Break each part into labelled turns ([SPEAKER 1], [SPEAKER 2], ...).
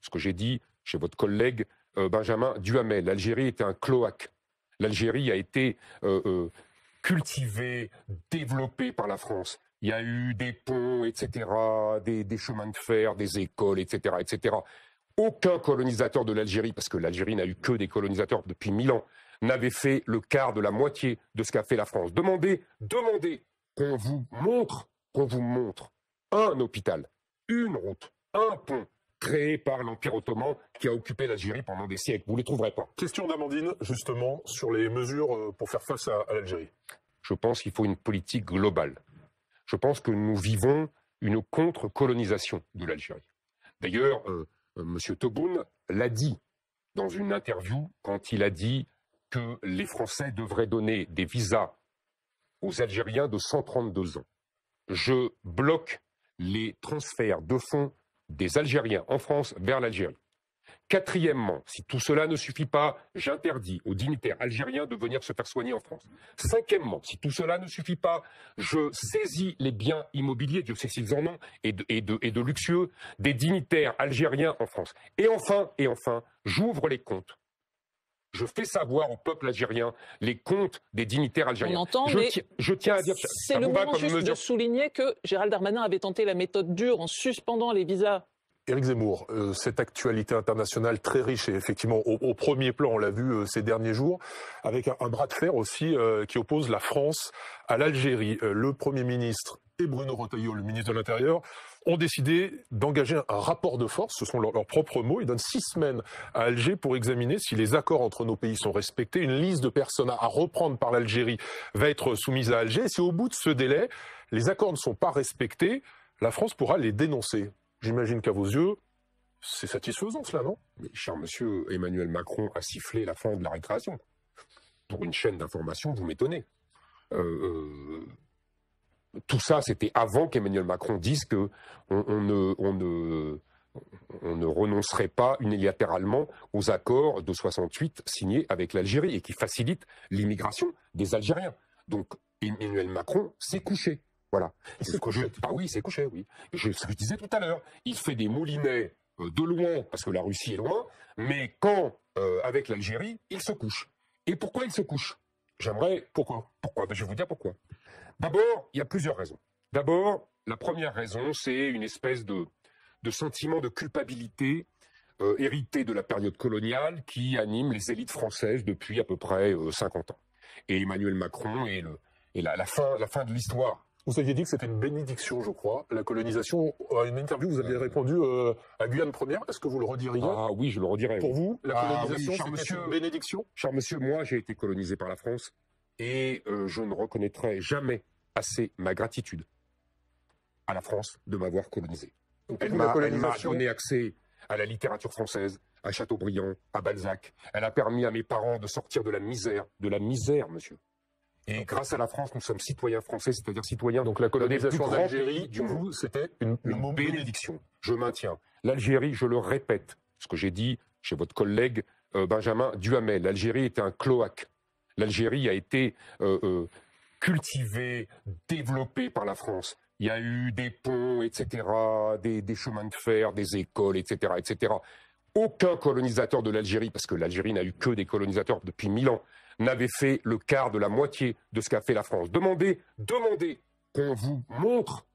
[SPEAKER 1] ce que j'ai dit chez votre collègue Benjamin Duhamel. L'Algérie était un cloaque. L'Algérie a été cultivée, développée par la France. Il y a eu des ponts, etc., des chemins de fer, des écoles, etc., etc. Aucun colonisateur de l'Algérie, parce que l'Algérie n'a eu que des colonisateurs depuis 1000 ans, n'avait fait le quart de la moitié de ce qu'a fait la France. Demandez qu'on vous montre un hôpital, une route, un pont créé par l'Empire ottoman qui a occupé l'Algérie pendant des siècles. Vous ne les trouverez pas.
[SPEAKER 2] Question d'Amandine, justement, sur les mesures pour faire face à l'Algérie.
[SPEAKER 1] Je pense qu'il faut une politique globale. Je pense que nous vivons une contre-colonisation de l'Algérie. D'ailleurs, M. Tebboune l'a dit dans une interview quand il a dit que les Français devraient donner des visas aux Algériens de 132 ans. Je bloque les transferts de fonds des Algériens en France vers l'Algérie. Quatrièmement, si tout cela ne suffit pas, j'interdis aux dignitaires algériens de venir se faire soigner en France. Cinquièmement, si tout cela ne suffit pas, je saisis les biens immobiliers, Dieu sait s'ils en ont, et de luxueux, des dignitaires algériens en France. Et enfin, j'ouvre les comptes. Je fais savoir au peuple algérien les comptes des dignitaires algériens.
[SPEAKER 3] On entend,
[SPEAKER 1] je tiens à dire...
[SPEAKER 3] C'est le moment juste de souligner que Gérald Darmanin avait tenté la méthode dure en suspendant les visas.
[SPEAKER 2] Éric Zemmour, cette actualité internationale très riche et effectivement au premier plan, on l'a vu ces derniers jours, avec un bras de fer aussi qui oppose la France à l'Algérie. Le Premier ministre et Bruno Retailleau, le ministre de l'Intérieur, ont décidé d'engager un rapport de force, ce sont leurs propres mots. Ils donnent 6 semaines à Alger pour examiner si les accords entre nos pays sont respectés. Une liste de personnes à reprendre par l'Algérie va être soumise à Alger. Et si au bout de ce délai, les accords ne sont pas respectés, la France pourra les dénoncer. J'imagine qu'à vos yeux, c'est satisfaisant cela, non?
[SPEAKER 1] Mais cher monsieur, Emmanuel Macron a sifflé la fin de la récréation. Pour une chaîne d'information, vous m'étonnez. Tout ça, c'était avant qu'Emmanuel Macron dise que on ne renoncerait pas unilatéralement aux accords de 68 signés avec l'Algérie et qui facilitent l'immigration des Algériens. Donc Emmanuel Macron s'est couché. Voilà. Ah oui, il s'est couché, oui. Ce que je disais tout à l'heure, il fait des moulinets de loin, parce que la Russie est loin, mais quand, avec l'Algérie, il se couche. Et pourquoi il se couche? Pourquoi? Ben, je vais vous dire pourquoi. D'abord, il y a plusieurs raisons. D'abord, la première raison, c'est une espèce de sentiment de culpabilité hérité de la période coloniale qui anime les élites françaises depuis à peu près 50 ans. Et Emmanuel Macron est la fin de l'histoire.
[SPEAKER 2] Vous aviez dit que c'était une bénédiction, je crois, la colonisation. À une interview, vous aviez répondu à Guyane Première. Est-ce que vous le rediriez?
[SPEAKER 1] Ah oui, je le redirai.
[SPEAKER 2] Pour vous, la colonisation,
[SPEAKER 1] oui,
[SPEAKER 2] c'était une bénédiction?
[SPEAKER 1] Cher monsieur, moi, j'ai été colonisé par la France et je ne reconnaîtrai jamais assez ma gratitude à la France de m'avoir colonisé. Elle m'a donné accès à la littérature française, à Chateaubriand, à Balzac. Elle a permis à mes parents de sortir de la misère, monsieur. Et grâce à la France, nous sommes citoyens français, c'est-à-dire citoyens.
[SPEAKER 2] Donc la colonisation d'Algérie,
[SPEAKER 1] du monde,
[SPEAKER 2] c'était
[SPEAKER 1] une bénédiction. Je maintiens. L'Algérie, je le répète, ce que j'ai dit chez votre collègue Benjamin Duhamel. L'Algérie était un cloaque. L'Algérie a été cultivée, développée par la France. Il y a eu des ponts, etc., des chemins de fer, des écoles, etc., etc. Aucun colonisateur de l'Algérie, parce que l'Algérie n'a eu que des colonisateurs depuis 1000 ans, n'avait fait le quart de la moitié de ce qu'a fait la France. Demandez qu'on vous montre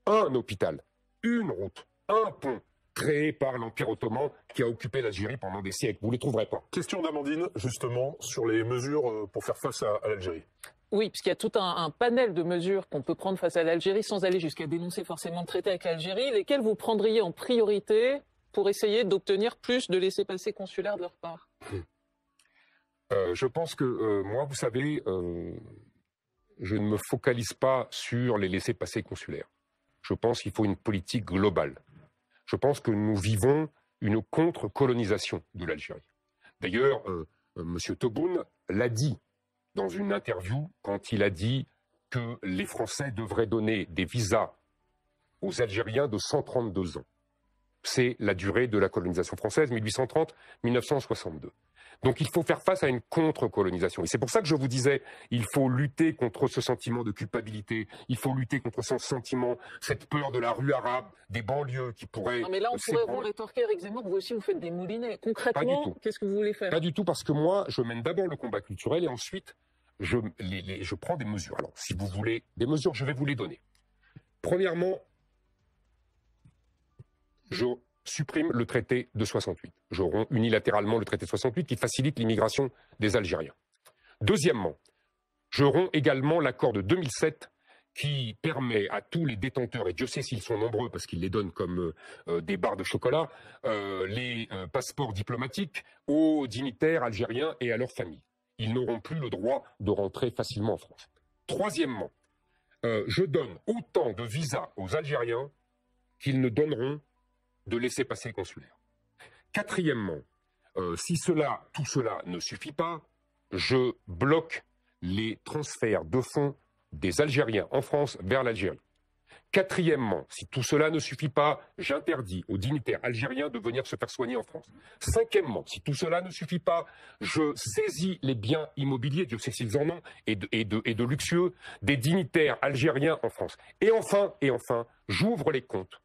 [SPEAKER 1] un hôpital, une route, un pont créé par l'Empire ottoman qui a occupé l'Algérie pendant des siècles. Vous ne les trouverez pas.
[SPEAKER 2] Question d'Amandine, justement, sur les mesures pour faire face à l'Algérie.
[SPEAKER 3] Oui, puisqu'il y a tout un panel de mesures qu'on peut prendre face à l'Algérie sans aller jusqu'à dénoncer forcément le traité avec l'Algérie. Lesquelles vous prendriez en priorité pour essayer d'obtenir plus de laissez-passer consulaires de leur part?
[SPEAKER 1] Je pense que moi, vous savez, je ne me focalise pas sur les laissez-passer consulaires. Je pense qu'il faut une politique globale. Je pense que nous vivons une contre-colonisation de l'Algérie. D'ailleurs, M. Tebboune l'a dit dans une interview quand il a dit que les Français devraient donner des visas aux Algériens de 132 ans. c'est la durée de la colonisation française, 1830-1962. Donc il faut faire face à une contre-colonisation. Et c'est pour ça que je vous disais, il faut lutter contre ce sentiment de culpabilité, il faut lutter contre ce sentiment, cette peur de la rue arabe, des banlieues qui pourraient...
[SPEAKER 3] Non mais là, on pourrait vous rétorquer, Éric Zemmour, vous aussi vous faites des moulinets. Concrètement, qu'est-ce que vous voulez faire?
[SPEAKER 1] Pas du tout, parce que moi, je mène d'abord le combat culturel et ensuite, je prends des mesures. Alors, si vous voulez des mesures, je vais vous les donner. Premièrement, je supprime le traité de 68. Je romps unilatéralement le traité de 68 qui facilite l'immigration des Algériens. Deuxièmement, je romps également l'accord de 2007 qui permet à tous les détenteurs, et Dieu sait s'ils sont nombreux parce qu'ils les donnent comme des barres de chocolat, les passeports diplomatiques aux dignitaires algériens et à leurs familles. Ils n'auront plus le droit de rentrer facilement en France. Troisièmement, je donne autant de visas aux Algériens qu'ils ne donneront de laissez-passer consulaire. Quatrièmement, si tout cela ne suffit pas, je bloque les transferts de fonds des Algériens en France vers l'Algérie. Quatrièmement, si tout cela ne suffit pas, j'interdis aux dignitaires algériens de venir se faire soigner en France. Cinquièmement, si tout cela ne suffit pas, je saisis les biens immobiliers, Dieu sait s'ils en ont, et de luxueux, des dignitaires algériens en France. Et enfin, j'ouvre les comptes.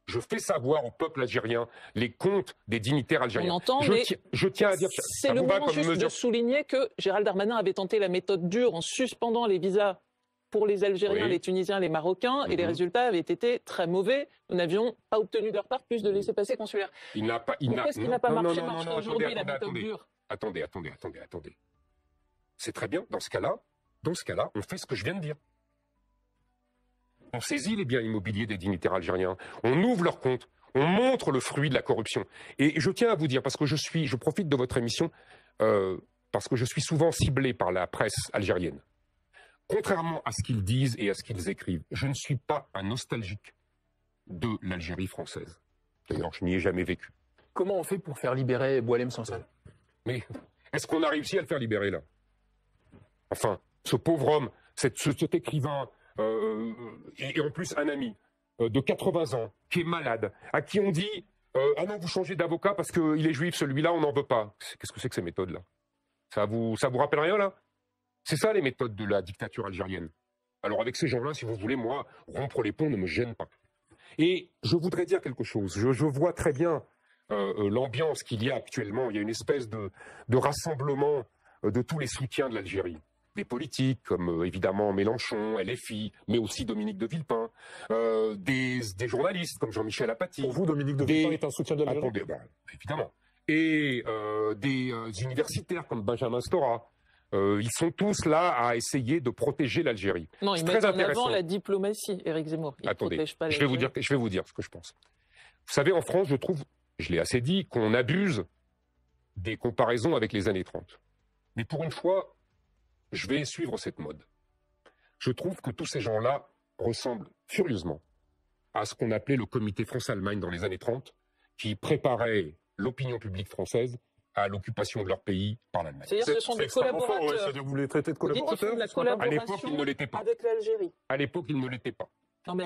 [SPEAKER 1] Je fais savoir au peuple algérien les comptes des dignitaires algériens.
[SPEAKER 3] On entend,
[SPEAKER 1] je tiens à dire...
[SPEAKER 3] C'est le moment juste de souligner que Gérald Darmanin avait tenté la méthode dure en suspendant les visas pour les Algériens, oui, les Tunisiens, les Marocains, et les résultats avaient été très mauvais. Nous n'avions pas obtenu de leur part plus de laissez-passer consulaires. Pourquoi est-ce qu'il n'a pas marché aujourd'hui, la méthode dure?
[SPEAKER 1] Attendez. C'est très bien, dans ce cas-là, on fait ce que je viens de dire. On saisit les biens immobiliers des dignitaires algériens, on ouvre leurs comptes, on montre le fruit de la corruption. Et je tiens à vous dire, parce que je profite de votre émission, parce que je suis souvent ciblé par la presse algérienne. Contrairement à ce qu'ils disent et à ce qu'ils écrivent, je ne suis pas un nostalgique de l'Algérie française. D'ailleurs, je n'y ai jamais vécu.
[SPEAKER 4] Comment on fait pour faire libérer Boualem Sansal?
[SPEAKER 1] Mais est-ce qu'on a réussi à le faire libérer là? Enfin, ce pauvre homme, cet écrivain, et en plus un ami de 80 ans, qui est malade, à qui on dit ah non, vous changez d'avocat parce qu'il est juif, celui-là, on n'en veut pas. Qu'est-ce que c'est que ces méthodes-là? Ça vous rappelle rien, là? C'est ça, les méthodes de la dictature algérienne. Alors, avec ces gens-là, si vous voulez, moi, rompre les ponts ne me gêne pas. Et je voudrais dire quelque chose. Je vois très bien l'ambiance qu'il y a actuellement. Il y a une espèce de rassemblement de tous les soutiens de l'Algérie. Des politiques comme évidemment Mélenchon, LFI, mais aussi Dominique de Villepin, des journalistes comme Jean-Michel Apathy.
[SPEAKER 2] Pour vous, Dominique de Villepin est un soutien de l'Algérie?
[SPEAKER 1] Évidemment. Et des universitaires comme Benjamin Stora. Ils sont tous là à essayer de protéger l'Algérie.
[SPEAKER 3] Non, ils mettent en avant la diplomatie, Éric Zemmour.
[SPEAKER 1] Attendez, je vais vous dire ce que je pense. Vous savez, en France, je trouve, je l'ai assez dit, qu'on abuse des comparaisons avec les années 30. Mais pour une fois, je vais suivre cette mode. Je trouve que tous ces gens-là ressemblent furieusement à ce qu'on appelait le comité France-Allemagne dans les années 30, qui préparait l'opinion publique française à l'occupation de leur pays par l'Allemagne.
[SPEAKER 3] C'est-à-dire que ce sont des collaborateurs.
[SPEAKER 2] Ouais, c'est-à-dire que vous les traitez de collaborateurs?
[SPEAKER 1] À l'époque, ils ne l'étaient pas.
[SPEAKER 3] Avec l'Algérie.
[SPEAKER 1] À l'époque, ils ne l'étaient pas.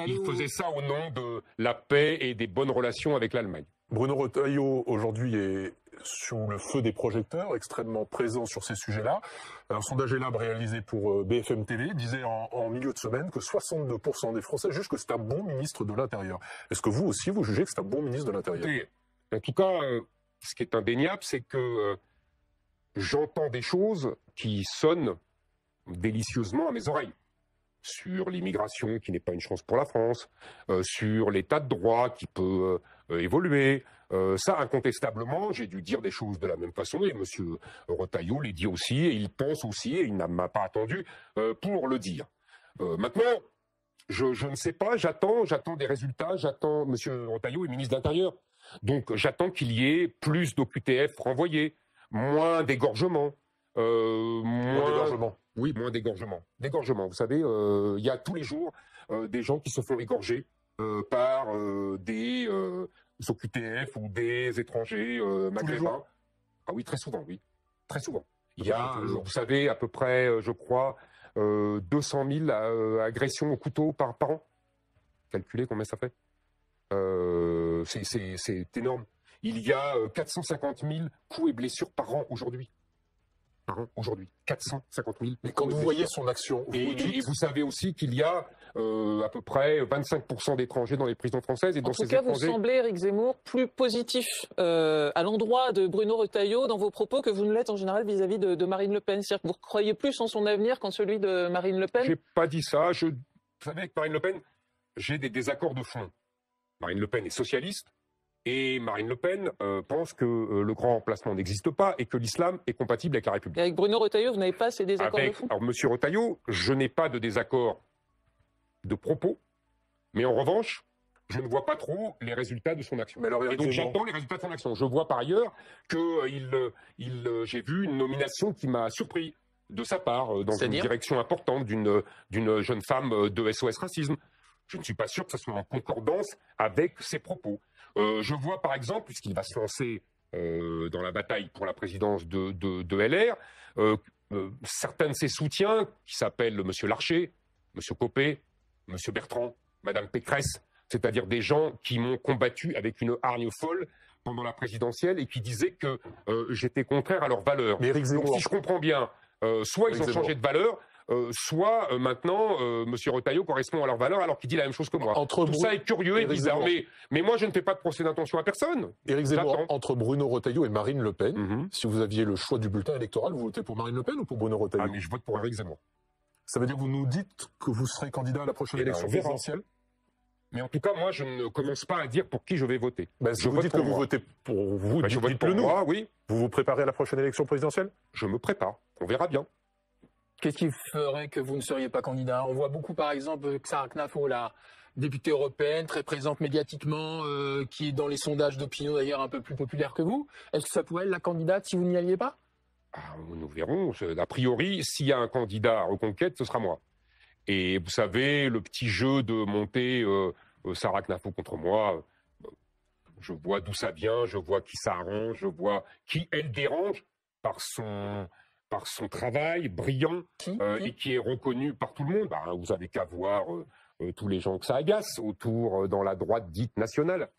[SPEAKER 1] Ils faisaient ça au nom de la paix et des bonnes relations avec l'Allemagne.
[SPEAKER 2] Bruno Retailleau, aujourd'hui, est sous le feu des projecteurs, extrêmement présent sur ces sujets-là. Un sondage Elab réalisé pour BFM TV disait en milieu de semaine que 62% des Français jugent que c'est un bon ministre de l'Intérieur. Est-ce que vous aussi, vous jugez que c'est un bon ministre de l'Intérieur?
[SPEAKER 1] En tout cas, ce qui est indéniable, c'est que j'entends des choses qui sonnent délicieusement à mes oreilles. Sur l'immigration, qui n'est pas une chance pour la France, sur l'état de droit qui peut évoluer. Ça, incontestablement, j'ai dû dire des choses de la même façon, et M. Retailleau les dit aussi, et il pense aussi, et il ne m'a pas attendu pour le dire. Maintenant, je ne sais pas, j'attends des résultats, M. Retailleau est ministre de l'Intérieur, donc j'attends qu'il y ait plus d'OQTF renvoyés, moins d'égorgements.
[SPEAKER 2] Moins d'égorgements.
[SPEAKER 1] Oui, moins d'égorgements. D'égorgements, vous savez, il y a tous les jours des gens qui se font égorger par des OQTF ou des étrangers maghrébins. Ah oui, très souvent, oui. Très souvent. Il y a, vous savez, à peu près, je crois, 200 000 agressions au couteau par an. Calculez combien ça fait. C'est énorme. Il y a 450 000 coups et blessures par an aujourd'hui. Aujourd'hui, 450 000.
[SPEAKER 2] Mais quand vous voyez son action,
[SPEAKER 1] et vous savez aussi qu'il y a à peu près 25% d'étrangers dans les prisons françaises. Et
[SPEAKER 3] en tout cas, vous semblez, Éric Zemmour, plus positif à l'endroit de Bruno Retailleau dans vos propos que vous ne l'êtes en général vis-à-vis de Marine Le Pen. C'est-à-dire que vous croyez plus en son avenir qu'en celui de Marine Le Pen?
[SPEAKER 1] J'ai pas dit ça. Vous savez, avec Marine Le Pen, j'ai des désaccords de fond. Marine Le Pen est socialiste. Et Marine Le Pen pense que le grand remplacement n'existe pas et que l'islam est compatible avec la République.
[SPEAKER 3] Et avec Bruno Retailleau, vous n'avez pas ces désaccords de fond?
[SPEAKER 1] Alors, Monsieur Retailleau, je n'ai pas de désaccord de propos, mais en revanche, je ne vois pas trop les résultats de son action. Et donc j'attends les résultats de son action. Je vois par ailleurs que j'ai vu une nomination qui m'a surpris de sa part dans une direction importante d'une jeune femme de SOS Racisme. Je ne suis pas sûr que ce soit en concordance avec ses propos. Je vois par exemple, puisqu'il va se lancer dans la bataille pour la présidence de LR, certains de ses soutiens, qui s'appellent M. Larcher, M. Copé, M. Bertrand, Mme Pécresse, c'est-à-dire des gens qui m'ont combattu avec une hargne folle pendant la présidentielle et qui disaient que j'étais contraire à leurs valeurs.
[SPEAKER 2] Mais Éric Zemmour,
[SPEAKER 1] donc si je comprends bien, soit ils ont changé de valeur, soit maintenant, M. Retailleau correspond à leurs valeurs alors qu'il dit la même chose que moi. Tout ça est curieux et bizarre, mais moi je ne fais pas de procès d'intention à personne.
[SPEAKER 2] Éric Zemmour, entre Bruno Retailleau et Marine Le Pen, si vous aviez le choix du bulletin électoral, vous votez pour Marine Le Pen ou pour Bruno Retailleau?
[SPEAKER 1] Ah mais je vote pour Éric Zemmour.
[SPEAKER 2] Ça veut dire que vous nous dites que vous serez candidat à la prochaine élection présidentielle?
[SPEAKER 1] Mais en tout cas, moi, je ne commence pas à dire pour qui je vais voter.
[SPEAKER 2] Si vous dites que vous votez pour vous,
[SPEAKER 1] je vote pour moi, oui.
[SPEAKER 2] Vous vous préparez à la prochaine élection présidentielle?
[SPEAKER 1] Je me prépare. On verra bien.
[SPEAKER 4] Qu'est-ce qui ferait que vous ne seriez pas candidat? On voit beaucoup, par exemple, Xara Knafo, la députée européenne, très présente médiatiquement, qui est dans les sondages d'opinion d'ailleurs un peu plus populaire que vous. Est-ce que ça pourrait être la candidate si vous n'y alliez pas?
[SPEAKER 1] Nous verrons. A priori, s'il y a un candidat à Reconquête, ce sera moi. Et vous savez, le petit jeu de monter Sarah Knafo contre moi, je vois d'où ça vient, je vois qui ça arrange, je vois qui elle dérange par son travail brillant et qui est reconnu par tout le monde. Vous n'avez qu'à voir tous les gens que ça agace autour dans la droite dite nationale.